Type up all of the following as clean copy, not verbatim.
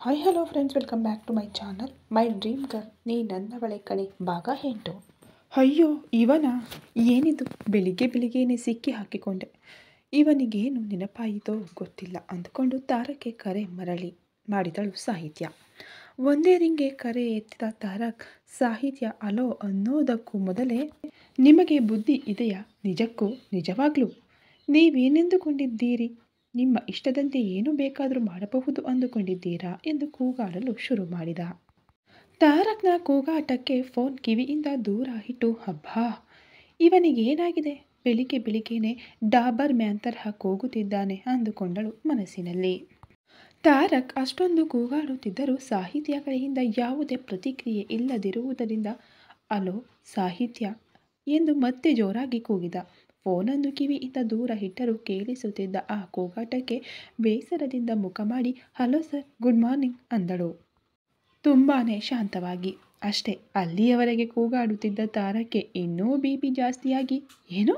Hi hello friends, welcome back to my channel my dream girl ನೀ ನನ್ನವಳೆ ಕಣೆ ಭಾಗ 8. ಅಯ್ಯೋ ಇವನ ಏನಿದು, ಬೆಳಿಗ್ಗೆ ಬೆಳಿಗ್ಗೆನೇ ಸಿಕ್ಕಿ ಹಾಕಿಕೊಂಡೆ. ಇವನಿಗೇನು ನೆನಪಾಯಿತೋ ಗೊತ್ತಿಲ್ಲ ಅಂದುಕೊಂಡು ತಾರಕ್ಕೆ ಕರೆ ಮಾಡಿದಳು ಸಾಹಿತ್ಯ. ಒಂದೇ ರಿಂಗೆ ಕರೆ ಎತ್ತಿದ ತಾರಕ್ ಸಾಹಿತ್ಯ ಅಲೋ ಅನ್ನೋದಕ್ಕೂ ಮೊದಲೇ, ನಿಮಗೆ ಬುದ್ಧಿ ಇದೆಯಾ? ನಿಜವಾಗ್ಲೂ ನೀವೇನೆಂದುಕೊಂಡಿದ್ದೀರಿ? ನಿಮ್ಮ ಇಷ್ಟದಂತೆ ಏನು ಬೇಕಾದರೂ ಮಾಡಬಹುದು ಅಂದುಕೊಂಡಿದ್ದೀರಾ ಎಂದು ಕೂಗಾಡಲು ಶುರು ಮಾಡಿದ. ತಾರಕ್ನ ಕೂಗಾಟಕ್ಕೆ ಫೋನ್ ಕಿವಿಯಿಂದ ದೂರ ಇಟ್ಟು, ಹಬ್ಬಾ ಇವನಿಗೇನಾಗಿದೆ, ಬೆಳಿಗ್ಗೆ ಬೆಳಿಗ್ಗೆನೆ ಡಾಬರ್ ಮ್ಯಾನ್ ತರಹ ಕೂಗುತ್ತಿದ್ದಾನೆ ಅಂದುಕೊಂಡಳು ಮನಸ್ಸಿನಲ್ಲಿ. ತಾರಕ್ ಅಷ್ಟೊಂದು ಕೂಗಾಡುತ್ತಿದ್ದರೂ ಸಾಹಿತ್ಯ ಕಡೆಯಿಂದ ಯಾವುದೇ ಪ್ರತಿಕ್ರಿಯೆ ಇಲ್ಲದಿರುವುದರಿಂದ ಅಲೋ ಸಾಹಿತ್ಯ ಎಂದು ಮತ್ತೆ ಜೋರಾಗಿ ಕೂಗಿದ. ಫೋನನ್ನು ಕಿವಿಯಿಂದ ದೂರ ಇಟ್ಟರೂ ಕೇಳಿಸುತ್ತಿದ್ದ ಆ ಕೂಗಾಟಕ್ಕೆ ಬೇಸರದಿಂದ ಮುಖ ಮಾಡಿ, ಹಲೋ ಸರ್, ಗುಡ್ ಮಾರ್ನಿಂಗ್ ಅಂದಳು ತುಂಬಾನೇ ಶಾಂತವಾಗಿ. ಅಷ್ಟೇ, ಅಲ್ಲಿಯವರೆಗೆ ಕೂಗಾಡುತ್ತಿದ್ದ ತಾರಕ್ಕೆ ಇನ್ನೂ ಬಿಪಿ ಜಾಸ್ತಿಯಾಗಿ, ಏನು,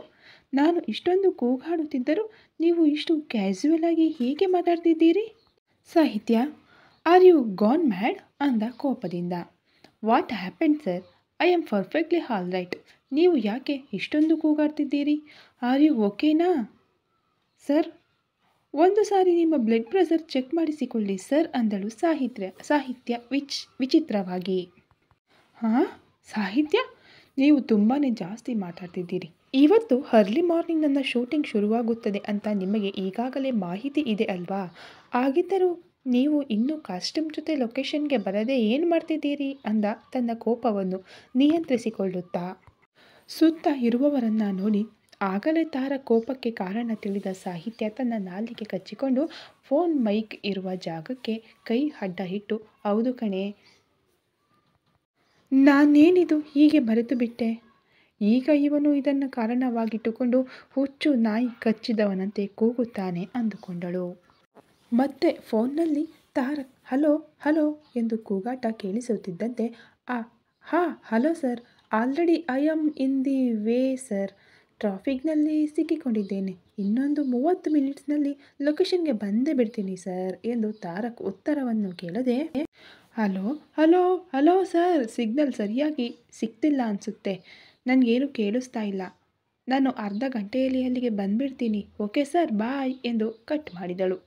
ನಾನು ಇಷ್ಟೊಂದು ಕೂಗಾಡುತ್ತಿದ್ದರೂ ನೀವು ಇಷ್ಟು ಕ್ಯಾಸುವಲ್ ಆಗಿ ಹೇಗೆ ಮಾತಾಡ್ತಿದ್ದೀರಿ? ಸಾಹಿತ್ಯ, ಆರ್ ಯು ಗಾನ್ ಮ್ಯಾಡ್ ಅಂದ ಕೋಪದಿಂದ. What happened sir, I am perfectly all right. ನೀವು ಯಾಕೆ ಇಷ್ಟೊಂದು ಕೂಗಾಡ್ತಿದ್ದೀರಿ? ಆರ್ ಯು ಓಕೆನಾ? ಸರ್, ಒಂದು ಸಾರಿ ನಿಮ್ಮ ಬ್ಲಡ್ ಪ್ರೆಷರ್ ಚೆಕ್ ಮಾಡಿಸಿಕೊಳ್ಳಿ ಸರ್ ಅಂದಳು ಸಾಹಿತ್ಯ ವಿಚಿತ್ರವಾಗಿ. ಹಾಂ ಸಾಹಿತ್ಯ, ನೀವು ತುಂಬಾ ಜಾಸ್ತಿ ಮಾತಾಡ್ತಿದ್ದೀರಿ. ಇವತ್ತು ಅರ್ಲಿ ಮಾರ್ನಿಂಗ್ ನನ್ನ ಶೂಟಿಂಗ್ ಶುರುವಾಗುತ್ತದೆ ಅಂತ ನಿಮಗೆ ಈಗಾಗಲೇ ಮಾಹಿತಿ ಇದೆ ಅಲ್ವಾ? ಆಗಿದ್ದರೂ ನೀವು ಇನ್ನೂ ಕಾಸ್ಟ್ಯೂಮ್ ಜೊತೆ ಲೊಕೇಶನ್ಗೆ ಬರದೆ ಏನು ಮಾಡ್ತಿದ್ದೀರಿ ಅಂದ ತನ್ನ ಕೋಪವನ್ನು ನಿಯಂತ್ರಿಸಿಕೊಳ್ಳುತ್ತಾ. ಸುತ್ತ ಇರುವವರನ್ನ ನೋಡಿ ಆಗಲೇ ತಾರ ಕೋಪಕ್ಕೆ ಕಾರಣ ತಿಳಿದ ಸಾಹಿತ್ಯ ತನ್ನ ನಾಲಿಗೆ ಕಚ್ಚಿಕೊಂಡು ಫೋನ್ ಮೈಕ್ ಇರುವ ಜಾಗಕ್ಕೆ ಕೈ ಅಡ್ಡ ಇಟ್ಟು, ಹೌದು ಕಣೆ, ನಾನೇನಿದು ಹೀಗೆ ಮರೆತು ಬಿಟ್ಟೆ. ಈಗ ಇವನು ಇದನ್ನು ಕಾರಣವಾಗಿಟ್ಟುಕೊಂಡು ಹುಚ್ಚು ನಾಯಿ ಕಚ್ಚಿದವನಂತೆ ಕೂಗುತ್ತಾನೆ ಅಂದುಕೊಂಡಳು. ಮತ್ತೆ ಫೋನ್ನಲ್ಲಿ ತಾರಕ್ ಹಲೋ ಹಲೋ ಎಂದು ಕೂಗಾಟ ಕೇಳಿಸುತ್ತಿದ್ದಂತೆ, hello sir, already I am in the way sir, ಟ್ರಾಫಿಕ್ನಲ್ಲಿ ಸಿಕ್ಕಿಕೊಂಡಿದ್ದೇನೆ, ಇನ್ನೊಂದು 30 ಮಿನಿಟ್ಸ್ನಲ್ಲಿ ಲೊಕೇಶನ್ಗೆ ಬಂದೇ ಬಿಡ್ತೀನಿ ಸರ್ ಎಂದು ತಾರಕ್ ಉತ್ತರವನ್ನು ಕೇಳದೆ, hello hello hello sir, signal ಸರಿಯಾಗಿ ಸಿಗ್ತಿಲ್ಲ ಅನಿಸುತ್ತೆ, ನನಗೇನು ಕೇಳಿಸ್ತಾ ಇಲ್ಲ, ನಾನು ಅರ್ಧ ಗಂಟೆಯಲ್ಲಿ ಅಲ್ಲಿಗೆ ಬಂದ್ಬಿಡ್ತೀನಿ, ಓಕೆ ಸರ್ ಬಾಯ್ ಎಂದು ಕಟ್ ಮಾಡಿದಳು.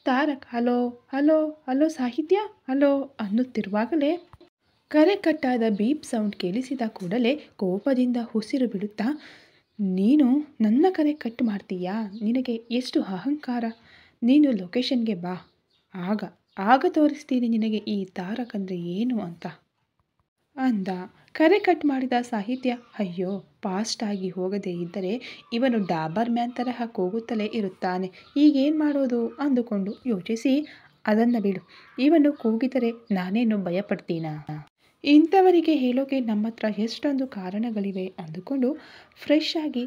ತಾರಕ್ ಹಲೋ ಹಲೋ ಹಲೋ ಸಾಹಿತ್ಯ ಹಲೋ ಅನ್ನುತ್ತಿರುವಾಗಲೇ ಕರೆ ಕಟ್ಟಾದ ಬೀಪ್ ಸೌಂಡ್ ಕೇಳಿಸಿದ ಕೂಡಲೇ ಕೋಪದಿಂದ ಉಸಿರು ಬಿಡುತ್ತಾ, ನೀನು ನನ್ನ ಕರೆ ಕಟ್ ಮಾಡ್ತೀಯಾ? ನಿನಗೆ ಎಷ್ಟು ಅಹಂಕಾರ? ನೀನು ಲೊಕೇಶನ್ಗೆ ಬಾ, ಆಗ ತೋರಿಸ್ತೀನಿ ನಿನಗೆ ಈ ತಾರಕ್ ಅಂದರೆ ಏನು ಅಂತ ಅಂದ. ಕರೆ ಕಟ್ ಮಾಡಿದ ಸಾಹಿತ್ಯ, ಅಯ್ಯೋ ಫಾಸ್ಟಾಗಿ ಹೋಗದೇ ಇದ್ದರೆ ಇವನು ಡಾಬರ್ ಮ್ಯಾನ್ ತರಹ ಕೂಗುತ್ತಲೇ ಇರುತ್ತಾನೆ, ಈಗೇನು ಮಾಡೋದು ಅಂದುಕೊಂಡು ಯೋಚಿಸಿ, ಅದನ್ನು ಬಿಡು, ಇವನು ಕೂಗಿದರೆ ನಾನೇನು ಭಯಪಡ್ತೀನಾ? ಇಂಥವರಿಗೆ ಹೇಳೋಕೆ ನಮ್ಮತ್ರ ಎಷ್ಟೊಂದು ಕಾರಣಗಳಿವೆ ಅಂದುಕೊಂಡು ಫ್ರೆಶ್ ಆಗಿ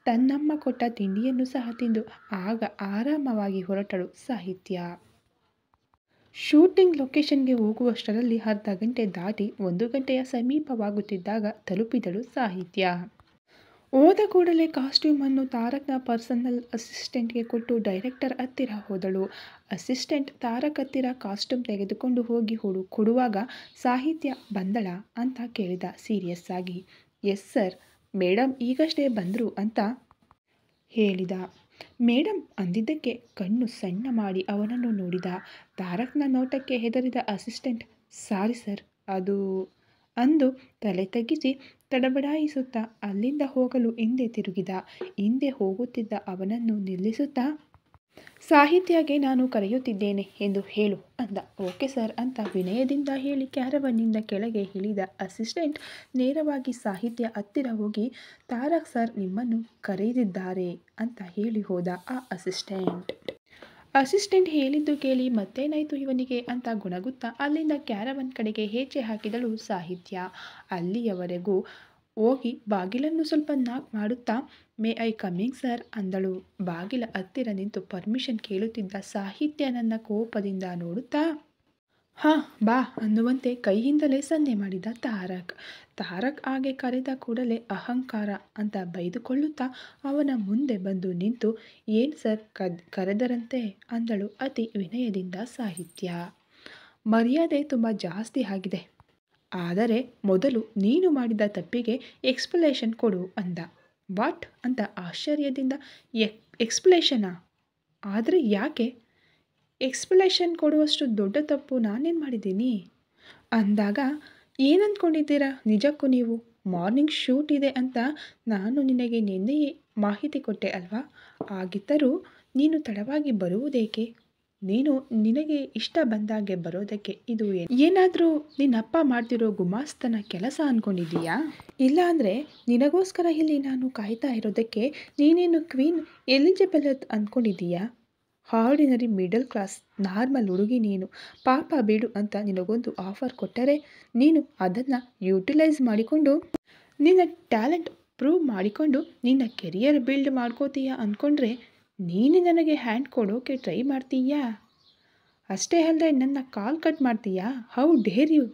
ತನ್ನಮ್ಮ ಕೊಟ್ಟ ತಿಂಡಿಯನ್ನು ಸಹ ತಿಂದು ಆಗ ಆರಾಮವಾಗಿ ಹೊರಟಳು ಸಾಹಿತ್ಯ. ಶೂಟಿಂಗ್ ಲೊಕೇಶನ್ಗೆ ಹೋಗುವಷ್ಟರಲ್ಲಿ ಅರ್ಧ ಗಂಟೆ ದಾಟಿ 1 ಗಂಟೆಯ ಸಮೀಪವಾಗುತ್ತಿದ್ದಾಗ ತಲುಪಿದಳು ಸಾಹಿತ್ಯ. ಹೋದ ಕೂಡಲೇ ಕಾಸ್ಟ್ಯೂಮನ್ನು ತಾರಕ್ನ ಪರ್ಸನಲ್ ಅಸಿಸ್ಟೆಂಟ್ಗೆ ಕೊಟ್ಟು ಡೈರೆಕ್ಟರ್ ಹತ್ತಿರ ಹೋದಳು. ಅಸಿಸ್ಟೆಂಟ್ ತಾರಕ್ ಹತ್ತಿರ ಕಾಸ್ಟ್ಯೂಮ್ ತೆಗೆದುಕೊಂಡು ಹೋಗಿ ಕೊಡುವಾಗ, ಸಾಹಿತ್ಯ ಬಂದಳಾ ಅಂತ ಕೇಳಿದ ಸೀರಿಯಸ್ ಆಗಿ. ಎಸ್ ಸರ್, ಮೇಡಮ್ ಈಗಷ್ಟೇ ಬಂದರು ಅಂತ ಹೇಳಿದ. ಮೇಡಮ್ ಅಂದಿದ್ದಕ್ಕೆ ಕಣ್ಣು ಸಣ್ಣ ಮಾಡಿ ಅವನನ್ನು ನೋಡಿದ. ತಾರಕ್ನ ನೋಟಕ್ಕೆ ಹೆದರಿದ ಅಸಿಸ್ಟೆಂಟ್, ಸಾರಿ ಸರ್, ಅದು ಅಂದು ತಲೆ ತಗ್ಗಿಸಿ ತಡಬಡಾಯಿಸುತ್ತಾ ಅಲ್ಲಿಂದ ಹೋಗಲು ಹಿಂದೆ ತಿರುಗಿದ. ಹಿಂದೆ ಹೋಗುತ್ತಿದ್ದ ಅವನನ್ನು ನಿಲ್ಲಿಸುತ್ತಾ, ಸಾಹಿತ್ಯಗೆ ನಾನು ಕರೆಯುತ್ತಿದ್ದೇನೆ ಎಂದು ಹೇಳು ಅಂದ. ಓಕೆ ಸರ್ ಅಂತ ವಿನಯದಿಂದ ಹೇಳಿ ಕ್ಯಾರವನ್ನಿಂದ ಕೆಳಗೆ ಇಳಿದ ಅಸಿಸ್ಟೆಂಟ್ ನೇರವಾಗಿ ಸಾಹಿತ್ಯ ಹತ್ತಿರ ಹೋಗಿ, ತಾರಕ್ ಸರ್ ನಿಮ್ಮನ್ನು ಕರೆದಿದ್ದಾರೆ ಅಂತ ಹೇಳಿ ಹೋದ. ಆ ಅಸಿಸ್ಟೆಂಟ್ ಹೇಳಿದ್ದು ಕೇಳಿ ಮತ್ತೇನಾಯ್ತು ಇವನಿಗೆ ಅಂತ ಗುಣಗುತ್ತಾ ಅಲ್ಲಿಂದ ಕ್ಯಾರವನ್ ಕಡೆಗೆ ಹೆಜ್ಜೆ ಹಾಕಿದಳು ಸಾಹಿತ್ಯ. ಅಲ್ಲಿಯವರೆಗೂ ಹೋಗಿ ಬಾಗಿಲನ್ನು ಸ್ವಲ್ಪ ನಾಕ್ ಮಾಡುತ್ತಾ, ಮೇ ಐ ಕಮ್ಮಿಂಗ್ ಸರ್ ಅಂದಳು. ಬಾಗಿಲ ಹತ್ತಿರ ನಿಂತು ಪರ್ಮಿಷನ್ ಕೇಳುತ್ತಿದ್ದ ಸಾಹಿತ್ಯನನ್ನ ಕೋಪದಿಂದ ನೋಡುತ್ತಾ, ಹಾಂ ಬಾ ಅನ್ನುವಂತೆ ಕೈಯಿಂದಲೇ ಸನ್ನೆ ಮಾಡಿದ ತಾರಕ್ ಹಾಗೆ ಕರೆದ ಕೂಡಲೇ ಅಹಂಕಾರ ಅಂತ ಬೈದುಕೊಳ್ಳುತ್ತಾ ಅವನ ಮುಂದೆ ಬಂದು ನಿಂತು, ಏನು ಸರ್ ಕರೆದರಂತೆ ಅಂದಳು ಅತಿ ವಿನಯದಿಂದ ಸಾಹಿತ್ಯ. ಮರ್ಯಾದೆ ತುಂಬ ಜಾಸ್ತಿ ಆಗಿದೆ. ಆದರೆ ಮೊದಲು ನೀನು ಮಾಡಿದ ತಪ್ಪಿಗೆ ಎಕ್ಸ್ಪ್ಲನೇಷನ್ ಕೊಡು ಅಂದ. ವಾಟ್ ಅಂತ ಆಶ್ಚರ್ಯದಿಂದ ಎಕ್ಸ್ಪ್ಲನೇಷನಾ? ಆದರೆ ಯಾಕೆ? ಎಕ್ಸ್ಪ್ಲನೇಷನ್ ಕೊಡುವಷ್ಟು ದೊಡ್ಡ ತಪ್ಪು ನಾನೇನು ಮಾಡಿದ್ದೀನಿ ಅಂದಾಗ, ಏನಂದ್ಕೊಂಡಿದ್ದೀರಾ ನಿಜಕ್ಕೂ ನೀವು? ಮಾರ್ನಿಂಗ್ ಶೂಟ್ ಇದೆ ಅಂತ ನಾನು ನಿನಗೆ ನಿನ್ನೆಯೇ ಮಾಹಿತಿ ಕೊಟ್ಟೆ ಅಲ್ವಾ? ಆಗಿದ್ದರೂ ನೀನು ತಡವಾಗಿ ಬರುವುದೇಕೆ? ನೀನು ನಿನಗೆ ಇಷ್ಟ ಬಂದಾಗೆ ಬರೋದಕ್ಕೆ ಇದು ಏನಾದರೂ ನಿನ್ನಪ್ಪ ಮಾಡ್ತಿರೋ ಗುಮಾಸ್ತನ ಕೆಲಸ ಅಂದ್ಕೊಂಡಿದ್ದೀಯಾ? ಇಲ್ಲಾಂದರೆ ನಿನಗೋಸ್ಕರ ಇಲ್ಲಿ ನಾನು ಕಾಯ್ತಾ ಇರೋದಕ್ಕೆ ನೀನೇನು ಕ್ವೀನ್ ಎಲಿಜಬೆತ್ ಅಂದ್ಕೊಂಡಿದ್ದೀಯಾ? ಆರ್ಡಿನರಿ ಮಿಡಲ್ ಕ್ಲಾಸ್ ನಾರ್ಮಲ್ ಹುಡುಗಿ ನೀನು. ಪಾಪ ಬೇಡು ಅಂತ ನಿನಗೊಂದು ಆಫರ್ ಕೊಟ್ಟರೆ ನೀನು ಅದನ್ನು ಯೂಟಿಲೈಸ್ ಮಾಡಿಕೊಂಡು ನಿನ್ನ ಟ್ಯಾಲೆಂಟ್ ಪ್ರೂವ್ ಮಾಡಿಕೊಂಡು ನಿನ್ನ ಕೆರಿಯರ್ ಬಿಲ್ಡ್ ಮಾಡ್ಕೋತೀಯಾ ಅಂದ್ಕೊಂಡ್ರೆ ನೀನು ನನಗೆ ಹ್ಯಾಂಡ್ ಕೊಡೋಕೆ ಟ್ರೈ ಮಾಡ್ತೀಯಾ? ಅಷ್ಟೇ ಅಲ್ಲದೆ ನನ್ನ ಕಾಲ್ ಕಟ್ ಮಾಡ್ತೀಯಾ? How dare you?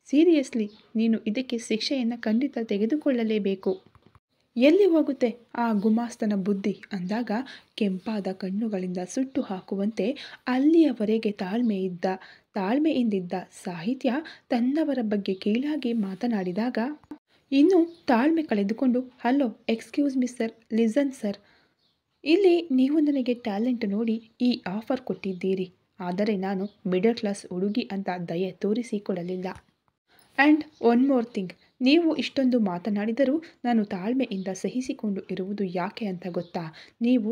ಸೀರಿಯಸ್ಲಿ ನೀನು ಇದಕ್ಕೆ ಶಿಕ್ಷೆಯನ್ನು ಖಂಡಿತ ತೆಗೆದುಕೊಳ್ಳಲೇಬೇಕು. ಎಲ್ಲಿ ಹೋಗುತ್ತೆ ಆ ಗುಮಾಸ್ತನ ಬುದ್ಧಿ ಅಂದಾಗ ಕೆಂಪಾದ ಕಣ್ಣುಗಳಿಂದ ಸುಟ್ಟು ಹಾಕುವಂತೆ ಅಲ್ಲಿಯವರೆಗೆ ತಾಳ್ಮೆಯಿಂದಿದ್ದ ಸಾಹಿತ್ಯ ತನ್ನವರ ಬಗ್ಗೆ ಕೀಳಾಗಿ ಮಾತನಾಡಿದಾಗ ಇನ್ನೂ ತಾಳ್ಮೆ ಕಳೆದುಕೊಂಡು, hello excuse me sir, listen sir, ಇಲ್ಲಿ ನೀವು ನನಗೆ ಟ್ಯಾಲೆಂಟ್ ನೋಡಿ ಈ ಆಫರ್ ಕೊಟ್ಟಿದ್ದೀರಿ. ಆದರೆ ನಾನು ಮಿಡಲ್ ಕ್ಲಾಸ್ ಹುಡುಗಿ ಅಂತ ದಯೆ ತೋರಿಸಿಕೊಡಲಿಲ್ಲ. ಆ್ಯಂಡ್ ಒನ್ ಮೋರ್ ಥಿಂಗ್, ನೀವು ಇಷ್ಟೊಂದು ಮಾತನಾಡಿದರೂ ನಾನು ತಾಳ್ಮೆಯಿಂದ ಸಹಿಸಿಕೊಂಡು ಇರುವುದು ಯಾಕೆ ಅಂತ ಗೊತ್ತಾ? ನೀವು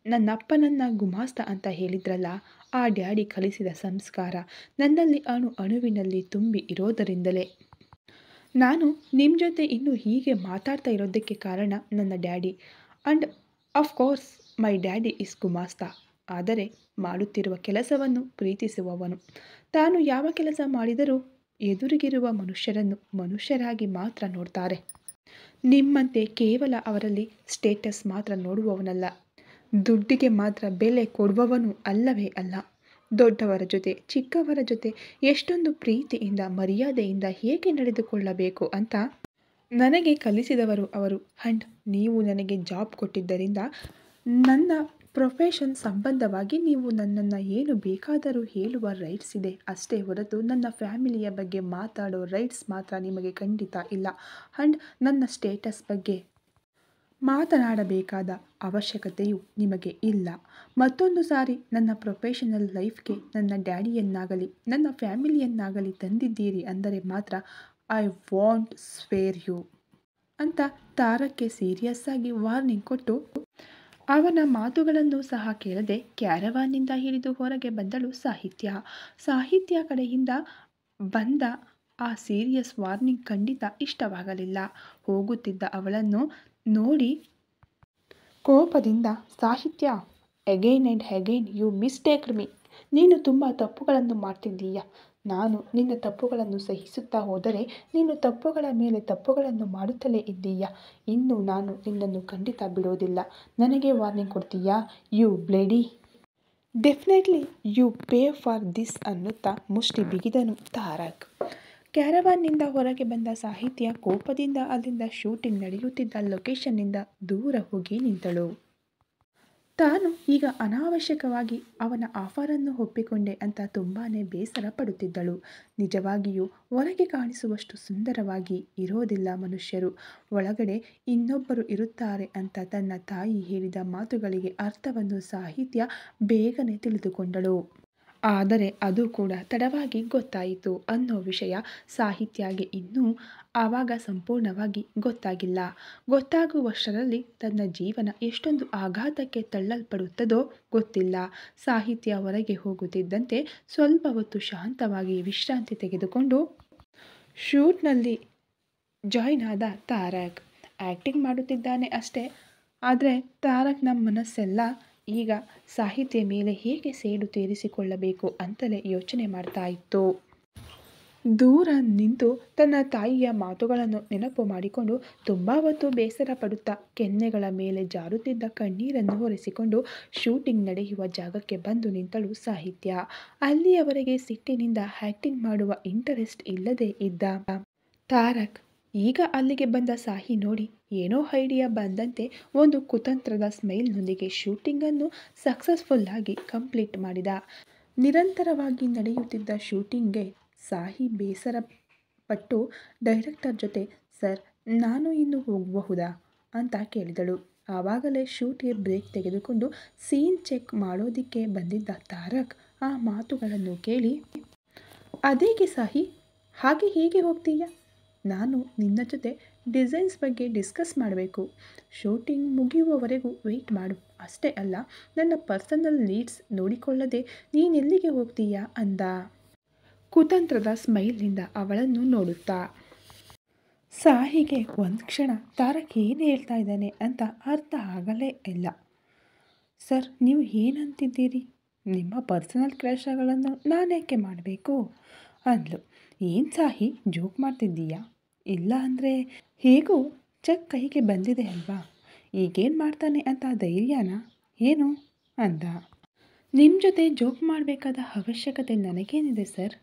ನನ್ನಪ್ಪನನ್ನ ಗುಮಾಸ್ತ ಅಂತ ಹೇಳಿದ್ರಲ್ಲ, ಆ ಡ್ಯಾಡಿ ಕಲಿಸಿದ ಸಂಸ್ಕಾರ ನನ್ನಲ್ಲಿ ಅಣುವಿನಲ್ಲಿ ತುಂಬಿ ಇರೋದರಿಂದಲೇ ನಾನು ನಿಮ್ಮ ಜೊತೆ ಇನ್ನೂ ಹೀಗೆ ಮಾತಾಡ್ತಾ ಇರೋದಕ್ಕೆ ಕಾರಣ ನನ್ನ daddy. And of course my daddy is ಗುಮಾಸ್ತ. ಆದರೆ ಮಾಡುತ್ತಿರುವ ಕೆಲಸವನ್ನು ಪ್ರೀತಿಸುವವನು. ತಾನು ಯಾವ ಕೆಲಸ ಮಾಡಿದರೂ ಎದುರಿಗಿರುವ ಮನುಷ್ಯರನ್ನು ಮನುಷ್ಯರಾಗಿ ಮಾತ್ರ ನೋಡ್ತಾರೆ. ನಿಮ್ಮಂತೆ ಕೇವಲ ಅವರಲ್ಲಿ ಸ್ಟೇಟಸ್ ಮಾತ್ರ ನೋಡುವವನಲ್ಲ, ದುಡ್ಡಿಗೆ ಮಾತ್ರ ಬೆಲೆ ಕೊಡುವವನು ಅಲ್ಲವೇ ಅಲ್ಲ. ದೊಡ್ಡವರ ಜೊತೆ ಚಿಕ್ಕವರ ಜೊತೆ ಎಷ್ಟೊಂದು ಪ್ರೀತಿಯಿಂದ ಮರ್ಯಾದೆಯಿಂದ ಹೇಗೆ ನಡೆದುಕೊಳ್ಳಬೇಕು ಅಂತ ನನಗೆ ಕಲಿಸಿದವರು ಅವರು. ಆ್ಯಂಡ್ ನೀವು ನನಗೆ ಜಾಬ್ ಕೊಟ್ಟಿದ್ದರಿಂದ ನನ್ನ ಪ್ರೊಫೆಷನ್ ಸಂಬಂಧವಾಗಿ ನೀವು ನನ್ನನ್ನು ಏನು ಬೇಕಾದರೂ ಹೇಳುವ ರೈಟ್ಸ್ ಇದೆ ಅಷ್ಟೇ ಹೊರತು ನನ್ನ ಫ್ಯಾಮಿಲಿಯ ಬಗ್ಗೆ ಮಾತಾಡೋ ರೈಟ್ಸ್ ಮಾತ್ರ ನಿಮಗೆ ಖಂಡಿತ ಇಲ್ಲ. ಆ್ಯಂಡ್ ನನ್ನ ಸ್ಟೇಟಸ್ ಬಗ್ಗೆ ಮಾತನಾಡಬೇಕಾದ ಅವಶ್ಯಕತೆಯು ನಿಮಗೆ ಇಲ್ಲ. ಮತ್ತೊಂದು ಸಾರಿ ನನ್ನ ಪ್ರೊಫೆಷನಲ್ ಲೈಫ್ಗೆ ನನ್ನ ಡ್ಯಾಡಿಯನ್ನಾಗಲಿ ನನ್ನ ಫ್ಯಾಮಿಲಿಯನ್ನಾಗಲಿ ತಂದಿದ್ದೀರಿ ಅಂದರೆ ಮಾತ್ರ ಐ ವಾಂಟ್ ಸ್ವೇರ್ ಯು ಅಂತ ತಾರಕ್ಗೆ ಸೀರಿಯಸ್ ಆಗಿ ವಾರ್ನಿಂಗ್ ಕೊಟ್ಟು ಅವನ ಮಾತುಗಳನ್ನು ಸಹ ಕೇಳದೆ ಕ್ಯಾರವಾನ್ನಿಂದ ಹಿಡಿದು ಹೊರಗೆ ಬಂದಳು ಸಾಹಿತ್ಯ ಕಡೆಯಿಂದ ಬಂದ ಆ ಸೀರಿಯಸ್ ವಾರ್ನಿಂಗ್ ಖಂಡಿತ ಇಷ್ಟವಾಗಲಿಲ್ಲ. ಹೋಗುತ್ತಿದ್ದ ಅವಳನ್ನು ನೋಡಿ ಕೋಪದಿಂದ, Sahitya, again and again you mistaked me. ನೀನು ತುಂಬ ತಪ್ಪುಗಳನ್ನು ಮಾಡ್ತಿದ್ದೀಯ. ನಾನು ನಿನ್ನ ತಪ್ಪುಗಳನ್ನು ಸಹಿಸುತ್ತಾ ಹೋದರೆ ನೀನು ತಪ್ಪುಗಳ ಮೇಲೆ ತಪ್ಪುಗಳನ್ನು ಮಾಡುತ್ತಲೇ ಇದ್ದೀಯ. ಇನ್ನು ನಾನು ನಿನ್ನನ್ನು ಖಂಡಿತ ಬಿಡೋದಿಲ್ಲ. ನನಗೆ ವಾರ್ನಿಂಗ್ ಕೊಡ್ತೀಯಾ? You bloody. Definitely you pay for this ಅನ್ನುತ್ತಾ ಮುಷ್ಟಿ ಬಿಗಿದನು ತಾರಕ್. ಕ್ಯಾರವಾನ್ನಿಂದ ಹೊರಗೆ ಬಂದ ಸಾಹಿತ್ಯ ಕೋಪದಿಂದ ಅಲ್ಲಿಂದ ಶೂಟಿಂಗ್ ನಡೆಯುತ್ತಿದ್ದ ಲೊಕೇಶನ್ನಿಂದ ದೂರ ಹೋಗಿ ನಿಂತಳು. ತಾನು ಈಗ ಅನಾವಶ್ಯಕವಾಗಿ ಅವನ ಆಫರನ್ನು ಒಪ್ಪಿಕೊಂಡೆ ಅಂತ ತುಂಬಾ ಬೇಸರ ಪಡುತ್ತಿದ್ದಳು. ನಿಜವಾಗಿಯೂ ಹೊರಗೆ ಕಾಣಿಸುವಷ್ಟು ಸುಂದರವಾಗಿ ಇರೋದಿಲ್ಲ ಮನುಷ್ಯರು, ಒಳಗಡೆ ಇನ್ನೊಬ್ಬರು ಇರುತ್ತಾರೆ ಅಂತ ತನ್ನ ತಾಯಿ ಹೇಳಿದ ಮಾತುಗಳಿಗೆ ಅರ್ಥವನ್ನು ಸಾಹಿತ್ಯ ಬೇಗನೆ ತಿಳಿದುಕೊಂಡಳು. ಆದರೆ ಅದು ಕೂಡ ತಡವಾಗಿ ಗೊತ್ತಾಯಿತು ಅನ್ನೋ ವಿಷಯ ಸಾಹಿತ್ಯಗೆ ಇನ್ನೂ ಆವಾಗ ಸಂಪೂರ್ಣವಾಗಿ ಗೊತ್ತಾಗಿಲ್ಲ. ಗೊತ್ತಾಗುವಷ್ಟರಲ್ಲಿ ತನ್ನ ಜೀವನ ಎಷ್ಟೊಂದು ಆಘಾತಕ್ಕೆ ತಳ್ಳಲ್ಪಡುತ್ತದೋ ಗೊತ್ತಿಲ್ಲ. ಸಾಹಿತ್ಯ ಹೊರಗೆ ಹೋಗುತ್ತಿದ್ದಂತೆ ಸ್ವಲ್ಪ ಹೊತ್ತು ಶಾಂತವಾಗಿ ವಿಶ್ರಾಂತಿ ತೆಗೆದುಕೊಂಡು ಶೂಟ್ನಲ್ಲಿ ಜಾಯ್ನ್ ಆದ ತಾರಕ್. ಆ್ಯಕ್ಟಿಂಗ್ ಮಾಡುತ್ತಿದ್ದಾನೆ ಅಷ್ಟೇ, ಆದರೆ ತಾರಕ್ನ ಮನಸ್ಸೆಲ್ಲ ಈಗ ಸಾಹಿತ್ಯ ಮೇಲೆ ಹೇಗೆ ಸೇಡು ತೀರಿಸಿಕೊಳ್ಳಬೇಕು ಅಂತಲೇ ಯೋಚನೆ ಮಾಡ್ತಾ ಇತ್ತು. ದೂರ ನಿಂತು ತನ್ನ ತಾಯಿಯ ಮಾತುಗಳನ್ನು ನೆನಪು ಮಾಡಿಕೊಂಡು ತುಂಬ ಹೊತ್ತು ಬೇಸರ ಪಡುತ್ತಾ ಕೆನ್ನೆಗಳ ಮೇಲೆ ಜಾರುತ್ತಿದ್ದ ಕಣ್ಣೀರನ್ನು ಒರೆಸಿಕೊಂಡು ಶೂಟಿಂಗ್ ನಡೆಯುವ ಜಾಗಕ್ಕೆ ಬಂದು ನಿಂತಳು ಸಾಹಿತ್ಯ. ಅಲ್ಲಿಯವರೆಗೆ ಸಿಟ್ಟಿನಿಂದ ಆ್ಯಕ್ಟಿಂಗ್ ಮಾಡುವ ಇಂಟರೆಸ್ಟ್ ಇಲ್ಲದೇ ಇದ್ದ ತಾರಕ್ ಈಗ ಅಲ್ಲಿಗೆ ಬಂದ ಸಾಹಿ ನೋಡಿ ಏನೋ ಐಡಿಯಾ ಬಂದಂತೆ ಒಂದು ಕುತಂತ್ರದ ಸ್ಮೈಲ್ನೊಂದಿಗೆ ಶೂಟಿಂಗನ್ನು ಸಕ್ಸಸ್ಫುಲ್ಲಾಗಿ ಕಂಪ್ಲೀಟ್ ಮಾಡಿದ. ನಿರಂತರವಾಗಿ ನಡೆಯುತ್ತಿದ್ದ ಶೂಟಿಂಗ್ಗೆ ಸಾಹಿ ಬೇಸರ ಪಟ್ಟು ಡೈರೆಕ್ಟರ್ ಜೊತೆ ಸರ್ ನಾನು ಇನ್ನು ಹೋಗಬಹುದಾ ಅಂತ ಕೇಳಿದಳು. ಆವಾಗಲೇ ಶೂಟ್ಗೆ ಬ್ರೇಕ್ ತೆಗೆದುಕೊಂಡು ಸೀನ್ ಚೆಕ್ ಮಾಡೋದಿಕ್ಕೆ ಬಂದಿದ್ದ ತಾರಕ್ ಆ ಮಾತುಗಳನ್ನು ಕೇಳಿ ಅದೇಗೆ ಸಾಹಿ, ಹಾಗೆ ಹೇಗೆ ಹೋಗ್ತೀಯ? ನಾನು ನಿನ್ನ ಜೊತೆ ಡಿಸೈನ್ಸ್ ಬಗ್ಗೆ ಡಿಸ್ಕಸ್ ಮಾಡಬೇಕು. ಶೂಟಿಂಗ್ ಮುಗಿಯುವವರೆಗೂ ವೆಯ್ಟ್ ಮಾಡು. ಅಷ್ಟೇ ಅಲ್ಲ, ನನ್ನ ಪರ್ಸನಲ್ ನೀಡ್ಸ್ ನೋಡಿಕೊಳ್ಳದೆ ನೀನೆಲ್ಲಿಗೆ ಹೋಗ್ತೀಯಾ ಅಂದ ಕುತಂತ್ರದ ಸ್ಮೈಲ್ನಿಂದ ಅವಳನ್ನು ನೋಡುತ್ತಾ. ಸಾಹಿಗೆ ಒಂದು ಕ್ಷಣ ತಾರಕ್ ಏನು ಹೇಳ್ತಾ ಇದ್ದಾನೆ ಅಂತ ಅರ್ಥ ಆಗಲೇ ಇಲ್ಲ. ಸರ್ ನೀವು ಏನಂತಿದ್ದೀರಿ? ನಿಮ್ಮ ಪರ್ಸನಲ್ ಕೆಲಸಗಳನ್ನು ನಾನೇಕೆ ಮಾಡಬೇಕು ಅಂದ್ಲು. ಏನು ಸಾಹಿ ಜೋಕ್ ಮಾಡ್ತಿದ್ದೀಯಾ? ಇಲ್ಲ ಅಂದರೆ ಹೇಗೂ ಚೆಕ್ ಕೈಗೆ ಬಂದಿದೆ ಅಲ್ವಾ, ಈಗೇನು ಮಾಡ್ತಾನೆ ಅಂತ ಧೈರ್ಯನಾ ಏನು ಅಂದ. ನಿಮ್ಮ ಜೊತೆ ಜೋಕ್ ಮಾಡಬೇಕಾದ ಅವಶ್ಯಕತೆ ನನಗೇನಿದೆ ಸರ್?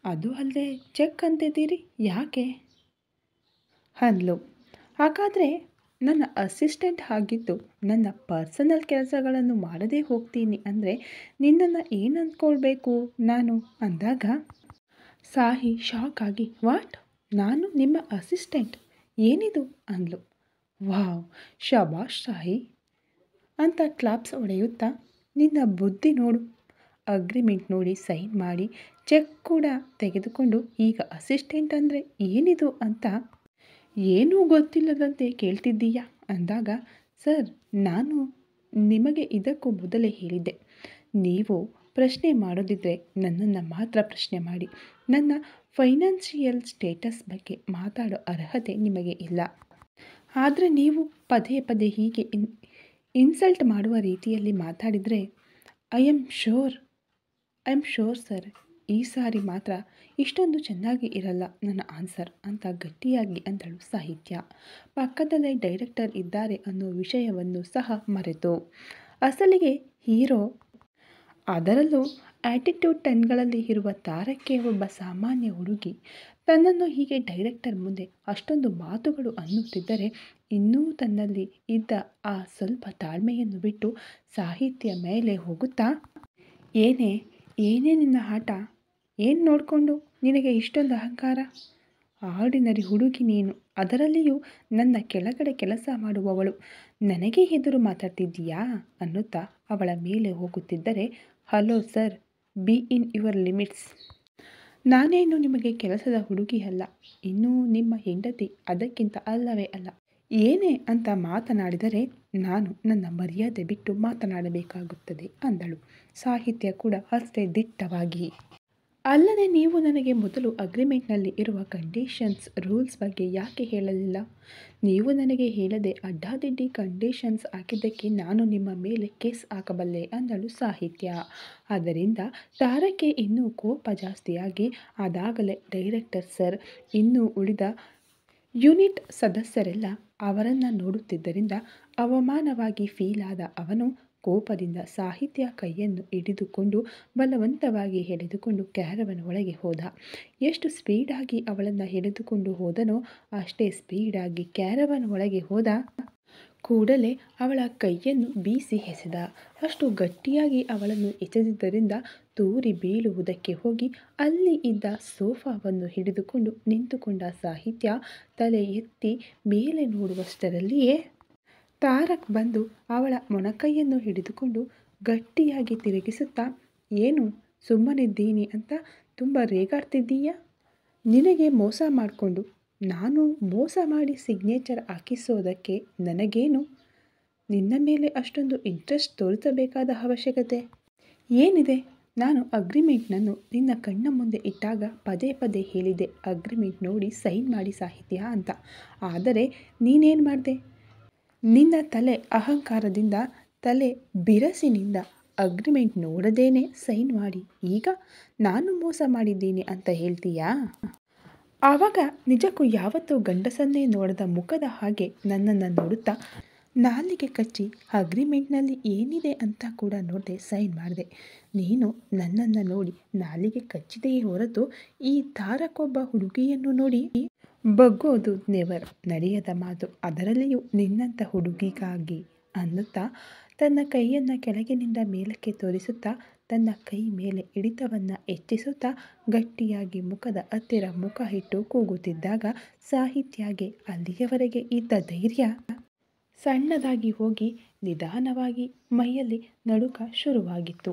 ಅದು ಅಲ್ಲದೆ ಚೆಕ್ ಅಂತಿದ್ದೀರಿ, ಯಾಕೆ ಅಂದ್ಲು. ಹಾಗಾದರೆ ನನ್ನ ಅಸಿಸ್ಟೆಂಟ್ ಆಗಿದ್ದು ನನ್ನ ಪರ್ಸನಲ್ ಕೆಲಸಗಳನ್ನು ಮಾಡದೇ ಹೋಗ್ತೀನಿ ಅಂದರೆ ನಿನ್ನನ್ನು ಏನು ಅಂದ್ಕೊಳ್ಬೇಕು ನಾನು ಅಂದಾಗ ಸಾಹಿ ಶಾಕ್ ಆಗಿ ವಾಟ್, ನಾನು ನಿಮ್ಮ ಅಸಿಸ್ಟೆಂಟ್, ಏನಿದು ಅಂದ್ಲು. ವಾವ್ ಶಬಾಷ್ ಸಾಹಿ ಅಂತ ಕ್ಲಾಪ್ಸ್ ಹೊಡೆಯುತ್ತಾ ನಿನ್ನ ಬುದ್ಧಿ ನೋಡು, ಅಗ್ರಿಮೆಂಟ್ ನೋಡಿ ಸೈನ್ ಮಾಡಿ ಚೆಕ್ ಕೂಡ ತೆಗೆದುಕೊಂಡು ಈಗ ಅಸಿಸ್ಟೆಂಟ್ ಅಂದರೆ ಏನಿದು ಅಂತ ಏನೂ ಗೊತ್ತಿಲ್ಲದಂತೆ ಕೇಳ್ತಿದ್ದೀಯಾ ಅಂದಾಗ ಸರ್ ನಾನು ನಿಮಗೆ ಇದಕ್ಕೂ ಮೊದಲೇ ಹೇಳಿದ್ದೆ, ನೀವು ಪ್ರಶ್ನೆ ಮಾಡೋದಿದ್ದರೆ ನನ್ನನ್ನು ಮಾತ್ರ ಪ್ರಶ್ನೆ ಮಾಡಿ, ನನ್ನ ಫೈನಾನ್ಷಿಯಲ್ ಸ್ಟೇಟಸ್ ಬಗ್ಗೆ ಮಾತಾಡೋ ಅರ್ಹತೆ ನಿಮಗೆ ಇಲ್ಲ. ಆದರೆ ನೀವು ಪದೇ ಪದೇ ಹೀಗೆ ಇನ್ಸಲ್ಟ್ ಮಾಡುವ ರೀತಿಯಲ್ಲಿ ಮಾತಾಡಿದರೆ ಐ ಆಮ್ ಶೋರ್ ಸರ್, ಈ ಸಾರಿ ಮಾತ್ರ ಇಷ್ಟೊಂದು ಚೆನ್ನಾಗಿ ಇರಲ್ಲ ನನ್ನ ಆನ್ಸರ್ ಅಂತ ಗಟ್ಟಿಯಾಗಿ ಅಂದಳು ಸಾಹಿತ್ಯ. ಪಕ್ಕದಲ್ಲೇ ಡೈರೆಕ್ಟರ್ ಇದ್ದಾರೆ ಅನ್ನೋ ವಿಷಯವನ್ನು ಸಹ ಮರೆತು. ಅಸಲಿಗೆ ಹೀರೋ, ಅದರಲ್ಲೂ ಆ್ಯಟಿಟ್ಯೂಡ್ 10ಗಳಲ್ಲಿ ಇರುವ ತಾರಕ್ಕೆ ಒಬ್ಬ ಸಾಮಾನ್ಯ ಹುಡುಗಿ ತನ್ನನ್ನು ಹೀಗೆ ಡೈರೆಕ್ಟರ್ ಮುಂದೆ ಅಷ್ಟೊಂದು ಮಾತುಗಳು ಅನ್ನುತ್ತಿದ್ದರೆ ಇನ್ನೂ ತನ್ನಲ್ಲಿ ಇದ್ದ ಆ ಸ್ವಲ್ಪ ತಾಳ್ಮೆಯನ್ನು ಬಿಟ್ಟು ಸಾಹಿತ್ಯ ಮೇಲೆ ಹೋಗುತ್ತಾ ಏನೇ ನಿನ್ನ ಆಟ, ಏನು ನೋಡಿಕೊಂಡು ನಿನಗೆ ಇಷ್ಟೊಂದು ಅಹಂಕಾರ? ಆರ್ಡಿನರಿ ಹುಡುಗಿ ನೀನು, ಅದರಲ್ಲಿಯೂ ನನ್ನ ಕೆಳಗಡೆ ಕೆಲಸ ಮಾಡುವವಳು, ನನಗೆ ಎದುರು ಮಾತಾಡ್ತಿದ್ದೀಯಾ ಅನ್ನುತ್ತಾ ಅವಳ ಮೇಲೆ ಹೋಗುತ್ತಿದ್ದರೆ hello sir, B in your limits. ನಾನೇನು ನಿಮಗೆ ಕೆಲಸದ ಹುಡುಗಿ ಅಲ್ಲ, ಇನ್ನೂ ನಿಮ್ಮ ಹೆಂಡತಿ, ಅದಕ್ಕಿಂತ ಅಲ್ಲವೇ ಅಲ್ಲ. ಏನೇ ಅಂತ ಮಾತನಾಡಿದರೆ ನಾನು ನನ್ನ ಮರ್ಯಾದೆ ಬಿಟ್ಟು ಮಾತನಾಡಬೇಕಾಗುತ್ತದೆ ಅಂದಳು. ಸಾಹಿತ್ಯ ಕೂಡ ಅಷ್ಟೇ ದಿಟ್ಟವಾಗಿ. ಅಲ್ಲದೆ ನೀವು ನನಗೆ ಮೊದಲು ಅಗ್ರಿಮೆಂಟ್ನಲ್ಲಿ ಇರುವ ಕಂಡೀಷನ್ಸ್ ರೂಲ್ಸ್ ಬಗ್ಗೆ ಯಾಕೆ ಹೇಳಲಿಲ್ಲ? ನೀವು ನನಗೆ ಹೇಳದೆ ಅಡ್ಡಾದಿಡ್ಡಿ ಕಂಡೀಷನ್ಸ್ ಹಾಕಿದ್ದಕ್ಕೆ ನಾನು ನಿಮ್ಮ ಮೇಲೆ ಕೇಸ್ ಹಾಕಬಲ್ಲೆ ಅಂದಳು ಸಾಹಿತ್ಯ. ಅದರಿಂದ ತಾರಕ್ಕೆ ಇನ್ನೂ ಕೋಪ ಜಾಸ್ತಿಯಾಗಿ ಅದಾಗಲೇ ಡೈರೆಕ್ಟರ್ ಸರ್ ಇನ್ನೂ ಉಳಿದ ಯೂನಿಟ್ ಸದಸ್ಯರೆಲ್ಲ ಅವರನ್ನು ನೋಡುತ್ತಿದ್ದರಿಂದ ಅವಮಾನವಾಗಿ ಫೀಲ್ ಆದ ಅವನು ಕೋಪದಿಂದ ಸಾಹಿತ್ಯ ಕೈಯನ್ನು ಹಿಡಿದುಕೊಂಡು ಬಲವಂತವಾಗಿ ಎಳೆದುಕೊಂಡು ಕ್ಯಾರವನ್ ಒಳಗೆ ಹೋದ. ಎಷ್ಟು ಸ್ಪೀಡಾಗಿ ಅವಳನ್ನು ಎಳೆದುಕೊಂಡು ಹೋದನೋ ಅಷ್ಟೇ ಸ್ಪೀಡಾಗಿ ಕ್ಯಾರವನ್ ಒಳಗೆ ಹೋದ ಕೂಡಲೇ ಅವಳ ಕೈಯನ್ನು ಬೀಸಿ ಎಸೆದ. ಅಷ್ಟು ಗಟ್ಟಿಯಾಗಿ ಅವಳನ್ನು ಎಸೆದಿದ್ದರಿಂದ ತೂರಿ ಬೀಳುವುದಕ್ಕೆ ಹೋಗಿ ಅಲ್ಲಿ ಇದ್ದ ಸೋಫಾವನ್ನು ಹಿಡಿದುಕೊಂಡು ನಿಂತುಕೊಂಡ ಸಾಹಿತ್ಯ ತಲೆ ಎತ್ತಿ ಮೇಲೆ ನೋಡುವಷ್ಟರಲ್ಲಿಯೇ ತಾರಕ್ ಬಂದು ಅವಳ ಮೊಣಕೈಯನ್ನು ಹಿಡಿದುಕೊಂಡು ಗಟ್ಟಿಯಾಗಿ ತಿರುಗಿಸುತ್ತಾ ಏನು ಸುಮ್ಮನಿದ್ದೀನಿ ಅಂತ ತುಂಬ ರೇಗಾಡ್ತಿದ್ದೀಯಾ? ನಿನಗೆ ಮೋಸ ಮಾಡಿಕೊಂಡು ನಾನು ಮೋಸ ಮಾಡಿ ಸಿಗ್ನೇಚರ್ ಹಾಕಿಸೋದಕ್ಕೆ ನನಗೇನು ನಿನ್ನ ಮೇಲೆ ಅಷ್ಟೊಂದು ಇಂಟ್ರೆಸ್ಟ್ ತೋರಿಸಬೇಕಾದ ಅವಶ್ಯಕತೆ ಏನಿದೆ? ನಾನು ಅಗ್ರಿಮೆಂಟ್ನನ್ನು ನಿನ್ನ ಕಣ್ಣ ಮುಂದೆ ಇಟ್ಟಾಗ ಪದೇ ಪದೇ ಹೇಳಿದೆ ಅಗ್ರಿಮೆಂಟ್ ನೋಡಿ ಸೈನ್ ಮಾಡಿ ಸಾಹಿತ್ಯ ಅಂತ. ಆದರೆ ನೀನೇನು ಮಾಡಿದೆ? ನಿನ್ನ ತಲೆ ಅಹಂಕಾರದಿಂದ, ತಲೆ ಬಿರಸಿನಿಂದ ಅಗ್ರಿಮೆಂಟ್ ನೋಡದೇನೆ ಸೈನ್ ಮಾಡಿ ಈಗ ನಾನು ಮೋಸ ಮಾಡಿದ್ದೀನಿ ಅಂತ ಹೇಳ್ತೀಯಾ? ಆವಾಗ ನಿಜಕ್ಕೂ ಯಾವತ್ತೂ ಗಂಡಸನ್ನೇ ನೋಡದ ಮುಖದ ಹಾಗೆ ನನ್ನನ್ನು ನೋಡುತ್ತಾ ನಾಲಿಗೆ ಕಚ್ಚಿ ಅಗ್ರಿಮೆಂಟ್ನಲ್ಲಿ ಏನಿದೆ ಅಂತ ಕೂಡ ನೋಡದೆ ಸೈನ್ ಮಾಡಿದೆ. ನೀನು ನನ್ನನ್ನು ನೋಡಿ ನಾಲಿಗೆ ಕಚ್ಚಿದೆಯೇ ಹೊರತು ಈ ತಾರಕ್ಕೊಬ್ಬ ಹುಡುಗಿಯನ್ನು ನೋಡಿ ಬಗ್ಗೋದು ನೆವರ್, ನಡೆಯದ ಮಾತು, ಅದರಲ್ಲಿಯೂ ನಿನ್ನಂಥ ಹುಡುಗಿಗಾಗಿ ಅನ್ನುತ್ತಾ ತನ್ನ ಕೈಯನ್ನು ಕೆಳಗಿನಿಂದ ಮೇಲಕ್ಕೆ ತೋರಿಸುತ್ತಾ ತನ್ನ ಕೈ ಮೇಲೆ ಹಿಡಿತವನ್ನು ಹೆಚ್ಚಿಸುತ್ತಾ ಗಟ್ಟಿಯಾಗಿ ಮುಖದ ಹತ್ತಿರ ಮುಖ ಇಟ್ಟು ಕೂಗುತ್ತಿದ್ದಾಗ ಸಾಹಿತ್ಯಗೆ ಅಲ್ಲಿಯವರೆಗೆ ಇದ್ದ ಧೈರ್ಯ ಸಣ್ಣದಾಗಿ ಹೋಗಿ ನಿಧಾನವಾಗಿ ಮೈಯಲ್ಲಿ ನಡುಕ ಶುರುವಾಗಿತ್ತು.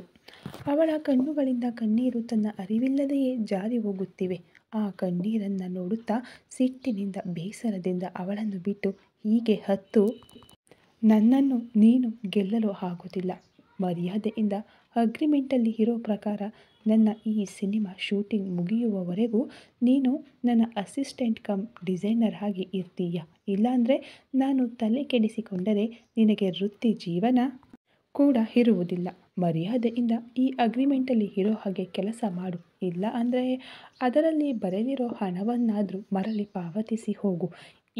ಅವಳ ಕಣ್ಣುಗಳಿಂದ ಕಣ್ಣೀರು ತನ್ನ ಅರಿವಿಲ್ಲದೆಯೇ ಜಾರಿ ಹೋಗುತ್ತಿವೆ. ಆ ಕಣ್ಣೀರನ್ನು ನೋಡುತ್ತಾ ಸಿಟ್ಟಿನಿಂದ ಬೇಸರದಿಂದ ಅವಳನ್ನು ಬಿಟ್ಟು ಹೀಗೆ ಹತ್ತು, ನನ್ನನ್ನು ನೀನು ಗೆಲ್ಲಲು ಆಗುತ್ತಿಲ್ಲ. ಮರ್ಯಾದೆಯಿಂದ ಅಗ್ರಿಮೆಂಟಲ್ಲಿ ಇರೋ ಪ್ರಕಾರ ನನ್ನ ಈ ಸಿನಿಮಾ ಶೂಟಿಂಗ್ ಮುಗಿಯುವವರೆಗೂ ನೀನು ನನ್ನ ಅಸಿಸ್ಟೆಂಟ್ ಕಮ್ ಡಿಸೈನರ್ ಆಗಿ ಇರ್ತೀಯ. ಇಲ್ಲಾಂದರೆ ನಾನು ತಲೆ ಕೆಡಿಸಿಕೊಂಡರೆ ನಿನಗೆ ವೃತ್ತಿ ಜೀವನ ಕೂಡ ಇರುವುದಿಲ್ಲ. ಮರ್ಯಾದೆಯಿಂದ ಈ ಅಗ್ರಿಮೆಂಟಲ್ಲಿ ಇರೋ ಹಾಗೆ ಕೆಲಸ ಮಾಡು. ಇಲ್ಲ ಅಂದರೆ ಅದರಲ್ಲಿ ಬರೆದಿರೋ ಹಣವನ್ನಾದರೂ ಮರಳಿ ಪಾವತಿಸಿ ಹೋಗು.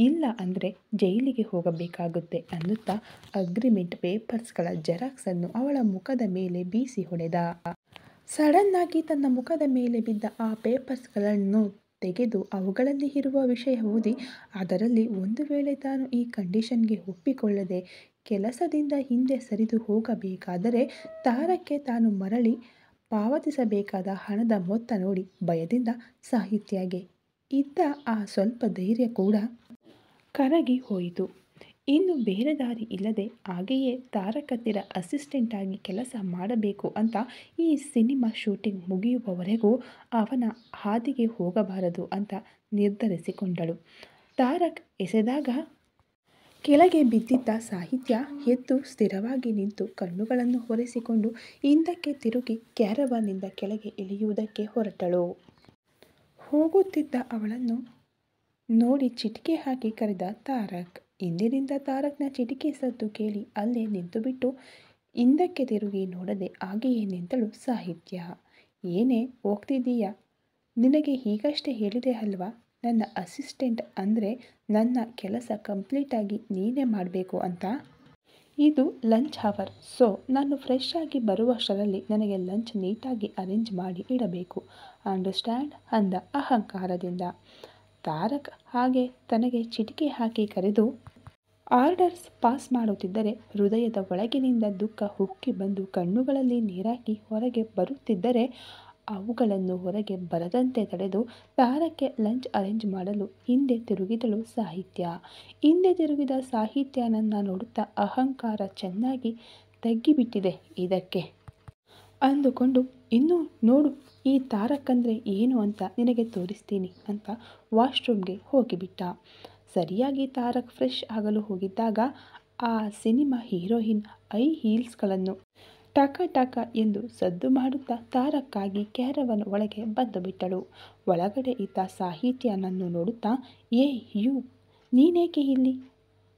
ಇಲ್ಲ ಅಂದರೆ ಜೈಲಿಗೆ ಹೋಗಬೇಕಾಗುತ್ತೆ ಅನ್ನುತ್ತಾ ಅಗ್ರಿಮೆಂಟ್ ಪೇಪರ್ಸ್ಗಳ ಜೆರಾಕ್ಸನ್ನು ಅವಳ ಮುಖದ ಮೇಲೆ ಬೀಸಿ ಹೊಡೆದ. ಸಡನ್ನಾಗಿ ತನ್ನ ಮುಖದ ಮೇಲೆ ಬಿದ್ದ ಆ ಪೇಪರ್ಸ್ಗಳನ್ನು ತೆಗೆದು ಅವುಗಳಲ್ಲಿ ಇರುವ ವಿಷಯ ಓದಿ, ಅದರಲ್ಲಿ ಒಂದು ವೇಳೆ ತಾನು ಈ ಕಂಡೀಷನ್ಗೆ ಒಪ್ಪಿಕೊಳ್ಳದೆ ಕೆಲಸದಿಂದ ಹಿಂದೆ ಸರಿದು ಹೋಗಬೇಕಾದರೆ ತಾರಕ್ಕೆ ತಾನು ಮರಳಿ ಪಾವತಿಸಬೇಕಾದ ಹಣದ ಮೊತ್ತ ನೋಡಿ ಭಯದಿಂದ ಸಾಹಿತ್ಯಗೆ ಇದ್ದ ಆ ಸ್ವಲ್ಪ ಧೈರ್ಯ ಕೂಡ ಕರಗಿ ಹೋಯಿತು. ಇನ್ನು ಬೇರೆ ದಾರಿ ಇಲ್ಲದೆ ಹಾಗೆಯೇ ತಾರಕ್ ಹತ್ತಿರ ಅಸಿಸ್ಟೆಂಟ್ ಆಗಿ ಕೆಲಸ ಮಾಡಬೇಕು ಅಂತ ಈ ಸಿನಿಮಾ ಶೂಟಿಂಗ್ ಮುಗಿಯುವವರೆಗೂ ಅವನ ಹಾದಿಗೆ ಹೋಗಬಾರದು ಅಂತ ನಿರ್ಧರಿಸಿಕೊಂಡಳು. ತಾರಕ್ ಎಸೆದಾಗ ಕೆಳಗೆ ಬಿದ್ದಿದ್ದ ಸಾಹಿತ್ಯ ಎದ್ದು ಸ್ಥಿರವಾಗಿ ನಿಂತು ಕಣ್ಣುಗಳನ್ನು ಒರೆಸಿಕೊಂಡು ಹಿಂದಕ್ಕೆ ತಿರುಗಿ ಕ್ಯಾರವಾನ್ನಿಂದ ಕೆಳಗೆ ಇಳಿಯುವುದಕ್ಕೆ ಹೊರಟಳು. ಹೋಗುತ್ತಿದ್ದ ಅವಳನ್ನು ನೋಡಿ ಚಿಟಿಕೆ ಹಾಕಿ ಕರೆದ ತಾರಕ್. ಹಿಂದಿನಿಂದ ತಾರಕ್ನ ಚಿಟಿಕೆ ಸದ್ದು ಕೇಳಿ ಅಲ್ಲೇ ನಿಂತುಬಿಟ್ಟು ಹಿಂದಕ್ಕೆ ತಿರುಗಿ ನೋಡದೆ ಹಾಗೆಯೇ ನಿಂತಳು ಸಾಹಿತ್ಯ. ಏನೇ ಹೋಗ್ತಿದ್ದೀಯಾ? ನಿನಗೆ ಈಗಷ್ಟೇ ಹೇಳಿದೆ ಅಲ್ವಾ, ನನ್ನ ಅಸಿಸ್ಟೆಂಟ್ ಅಂದರೆ ನನ್ನ ಕೆಲಸ ಕಂಪ್ಲೀಟಾಗಿ ನೀನೇ ಮಾಡಬೇಕು ಅಂತ. ಇದು ಲಂಚ್ ಅವರ್, ಸೊ ನಾನು ಫ್ರೆಶ್ ಆಗಿ ಬರುವಷ್ಟರಲ್ಲಿ ನನಗೆ ಲಂಚ್ ನೀಟಾಗಿ ಅರೇಂಜ್ ಮಾಡಿ ಇಡಬೇಕು. ಅಂಡರ್ಸ್ಟ್ಯಾಂಡ್ ಅಂದ ಅಹಂಕಾರದಿಂದ. ತಾರಕ್ ಹಾಗೆ ತನಗೆ ಚಿಟಿಕೆ ಹಾಕಿ ಕರೆದು ಆರ್ಡರ್ಸ್ ಪಾಸ್ ಮಾಡುತ್ತಿದ್ದರೆ ಹೃದಯದ ಒಳಗಿನಿಂದ ದುಃಖ ಉಕ್ಕಿ ಬಂದು ಕಣ್ಣುಗಳಲ್ಲಿ ನೀರಾಕಿ ಹೊರಗೆ ಬರುತ್ತಿದ್ದರೆ ಅವುಗಳನ್ನು ಹೊರಗೆ ಬರದಂತೆ ತಡೆದು ತಾರಕ್ಕೆ ಲಂಚ್ ಅರೇಂಜ್ ಮಾಡಲು ಹಿಂದೆ ತಿರುಗಿದಳು ಸಾಹಿತ್ಯ. ಹಿಂದೆ ತಿರುಗಿದ ಸಾಹಿತ್ಯನನ್ನು ನೋಡುತ್ತಾ ಅಹಂಕಾರ ಚೆನ್ನಾಗಿ ತಗ್ಗಿಬಿಟ್ಟಿದೆ ಇದಕ್ಕೆ ಅಂದುಕೊಂಡು, ಇನ್ನು ನೋಡು ಈ ತಾರಕ್ ಅಂದರೆ ಏನು ಅಂತ ನಿನಗೆ ತೋರಿಸ್ತೀನಿ ಅಂತ ವಾಶ್ರೂಮ್ಗೆ ಹೋಗಿಬಿಟ್ಟ. ಸರಿಯಾಗಿ ತಾರಕ್ ಫ್ರೆಶ್ ಆಗಲು ಹೋಗಿದ್ದಾಗ ಆ ಸಿನಿಮಾ ಹೀರೋಯಿನ್ ಹೈ ಹೀಲ್ಸ್ಗಳನ್ನು ಟಕ ಟಕ ಎಂದು ಸದ್ದು ಮಾಡುತ್ತಾ ತಾರಕ್ಕಾಗಿ ಕ್ಯಾರವನ್ ಒಳಗೆ ಬಂದು ಬಿಟ್ಟಳು. ಒಳಗಡೆ ಇದ್ದ ಸಾಹಿತ್ಯನನ್ನು ನೋಡುತ್ತಾ, ಏ ಯು, ನೀನೇಕೆ ಇಲ್ಲಿ?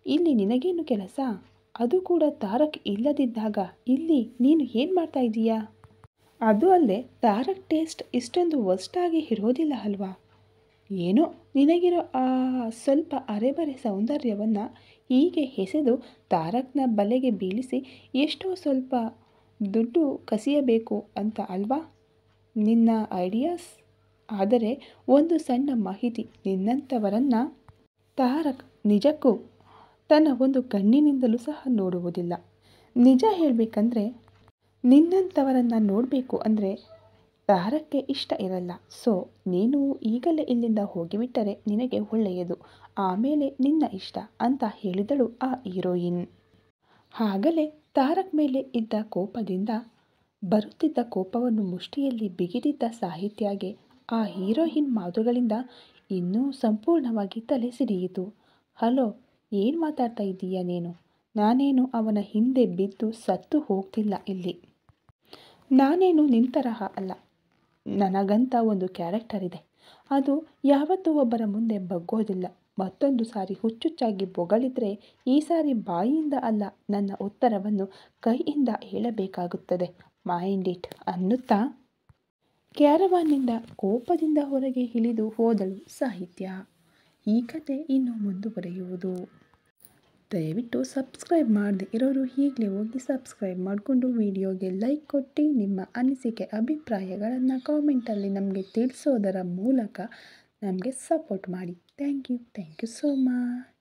ಇಲ್ಲಿ ನಿನಗೇನು ಕೆಲಸ? ಅದು ಕೂಡ ತಾರಕ್ ಇಲ್ಲದಿದ್ದಾಗ ಇಲ್ಲಿ ನೀನು ಏನು ಮಾಡ್ತಾ ಇದ್ದೀಯಾ? ಅದು ಅಲ್ಲದೆ ತಾರಕ್ ಟೇಸ್ಟ್ ಇಷ್ಟೊಂದು ವರ್ಸ್ಟಾಗಿ ಇರೋದಿಲ್ಲ ಅಲ್ವಾ? ಏನೋ ನಿನಗಿರೋ ಆ ಸ್ವಲ್ಪ ಅರೆಬರೆ ಸೌಂದರ್ಯವನ್ನು ಹೀಗೆ ಎಸೆದು ತಾರಕ್ನ ಬಲೆಗೆ ಬೀಳಿಸಿ ಎಷ್ಟೋ ಸ್ವಲ್ಪ ದುಡ್ಡು ಕಸಿಯಬೇಕು ಅಂತ ಅಲ್ವಾ ನಿನ್ನ ಐಡಿಯಾಸ್? ಆದರೆ ಒಂದು ಸಣ್ಣ ಮಾಹಿತಿ, ನಿನ್ನಂಥವರನ್ನು ತಾರಕ್ ನಿಜಕ್ಕೂ ತನ್ನ ಒಂದು ಕಣ್ಣಿನಿಂದಲೂ ಸಹ ನೋಡುವುದಿಲ್ಲ. ನಿಜ ಹೇಳಬೇಕಂದ್ರೆ ನಿನ್ನಂಥವರನ್ನು ನೋಡಬೇಕು ಅಂದರೆ ತಾರಕ್ಕೆ ಇಷ್ಟ ಇರಲ್ಲ. ಸೊ ನೀನು ಈಗಲೇ ಇಲ್ಲಿಂದ ಹೋಗಿಬಿಟ್ಟರೆ ನಿನಗೆ ಒಳ್ಳೆಯದು, ಆಮೇಲೆ ನಿನ್ನ ಇಷ್ಟ ಅಂತ ಹೇಳಿದಳು ಆ ಹೀರೋಯಿನ್. ಆಗಲೇ ತಾರಕ್ ಮೇಲೆ ಇದ್ದ ಕೋಪದಿಂದ ಬರುತ್ತಿದ್ದ ಕೋಪವನ್ನು ಮುಷ್ಟಿಯಲ್ಲಿ ಬಿಗಿದಿದ್ದ ಸಾಹಿತ್ಯಗೆ ಆ ಹೀರೋಯಿನ್ ಮಾತುಗಳಿಂದ ಇನ್ನೂ ಸಂಪೂರ್ಣವಾಗಿ ತಲೆ ಸಿಡಿಯಿತು. ಹಲೋ, ಏನು ಮಾತಾಡ್ತಾ ಇದ್ದೀಯಾ ನೀನು? ನಾನೇನು ಅವನ ಹಿಂದೆ ಬಿದ್ದು ಸತ್ತು ಹೋಗ್ತಿಲ್ಲ ಇಲ್ಲಿ. ನಾನೇನು ನಿನ್ನ ತರಹ ಅಲ್ಲ. ನನಗಂತ ಒಂದು ಕ್ಯಾರೆಕ್ಟರ್ ಇದೆ. ಅದು ಯಾವತ್ತೂ ಒಬ್ಬರ ಮುಂದೆ ಬಗ್ಗೋದಿಲ್ಲ. ಮತ್ತೊಂದು ಸಾರಿ ಹುಚ್ಚುಚ್ಚಾಗಿ ಬೊಗಳಿದ್ರೆ ಈ ಸಾರಿ ಬಾಯಿಯಿಂದ ಅಲ್ಲ, ನನ್ನ ಉತ್ತರವನ್ನು ಕೈಯಿಂದ ಹೇಳಬೇಕಾಗುತ್ತದೆ. ಮೈಂಡ್ ಇಟ್ ಅನ್ನುತ್ತಾ ಕ್ಯಾರವಾನ್ನಿಂದ ಕೋಪದಿಂದ ಹೊರಗೆ ಇಳಿದು ಹೋದಳು ಸಾಹಿತ್ಯ. ಈ ಕತೆ ಇನ್ನು ಮುಂದುವರೆಯುವುದು. ದಯವಿಟ್ಟು ಸಬ್ಸ್ಕ್ರೈಬ್ ಮಾಡದೆ ಇರೋರು ಈಗಲೇ ಹೋಗಿ ಸಬ್ಸ್ಕ್ರೈಬ್ ಮಾಡಿಕೊಂಡು ವಿಡಿಯೋಗೆ ಲೈಕ್ ಕೊಟ್ಟು ನಿಮ್ಮ ಅನಿಸಿಕೆ ಅಭಿಪ್ರಾಯಗಳನ್ನು ಕಾಮೆಂಟಲ್ಲಿ ನಮಗೆ ತಿಳಿಸೋದರ ಮೂಲಕ ನಮಗೆ ಸಪೋರ್ಟ್ ಮಾಡಿ. Thank you so much.